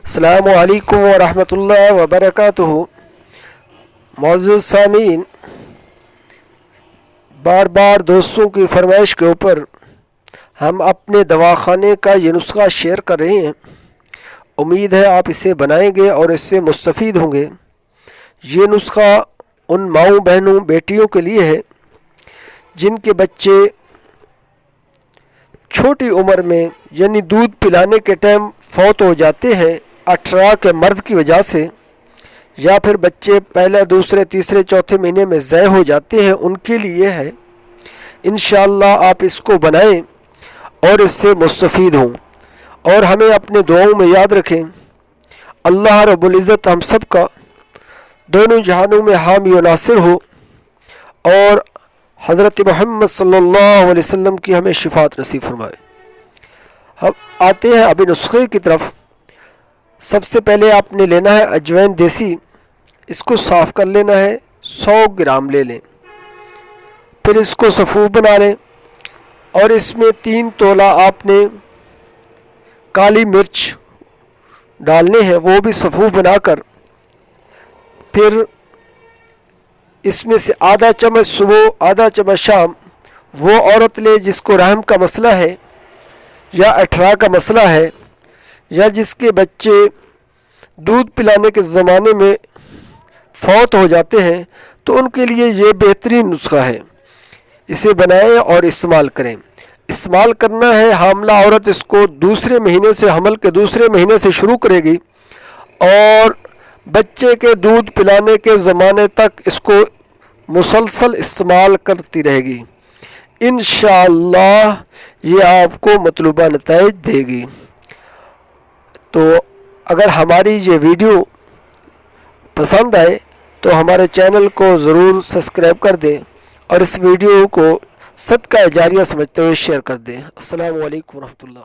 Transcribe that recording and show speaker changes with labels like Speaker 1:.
Speaker 1: अस्सलामु अलैकुम वरहमतुल्लाहि वबरकातुहू। मौजूद सामीन, बार बार दोस्तों की फरमाइश के ऊपर हम अपने दवाखाने का ये नुस्खा शेयर कर रहे हैं। उम्मीद है आप इसे बनाएंगे और इससे मुस्तफ़ीद होंगे। ये नुस्खा उन माँओं बहनों बेटियों के लिए है जिनके बच्चे छोटी उम्र में यानी दूध पिलाने के टाइम फौत हो जाते हैं 18 के मर्द की वजह से, या फिर बच्चे पहले दूसरे तीसरे चौथे महीने में ज़ाय हो जाते हैं, उनके लिए है। इंशाअल्लाह आप इसको बनाएं और इससे मुस्तफ़ीद हों और हमें अपने दुआओं में याद रखें। अल्लाह रब्बुल इज़्ज़त हम सब का दोनों जहानों में हामी व नासिर हो और हज़रत मोहम्मद सल्लल्लाहु अलैहि वसल्लम की हमें शिफात नसीब फरमाए। हम आते हैं अभी नुस्खे की तरफ। सबसे पहले आपने लेना है अजवाइन देसी। इसको साफ़ कर लेना है, 100 ग्राम ले लें। फिर इसको सफ़ूफ बना लें और इसमें 3 तोला आपने काली मिर्च डालने हैं, वो भी सफ़ूफ बनाकर। फिर इसमें से आधा चम्मच सुबह आधा चम्मच शाम वो औरत ले जिसको रहम का मसला है या 18 का मसला है या जिसके बच्चे दूध पिलाने के ज़माने में फौत हो जाते हैं, तो उनके लिए ये बेहतरीन नुस्खा है। इसे बनाएं और इस्तेमाल करें। इस्तेमाल करना है, हामला औरत इसको दूसरे महीने से, हमल के दूसरे महीने से शुरू करेगी और बच्चे के दूध पिलाने के ज़माने तक इसको मुसलसल इस्तेमाल करती रहेगी। इंशाअल्लाह ये आपको मतलूबा नताइज देगी। तो अगर हमारी ये वीडियो पसंद आए तो हमारे चैनल को ज़रूर सब्सक्राइब कर दें और इस वीडियो को सदका जारिया समझते हुए शेयर कर दें। अस्सलामु अलैकुम रहमतुल्लाह।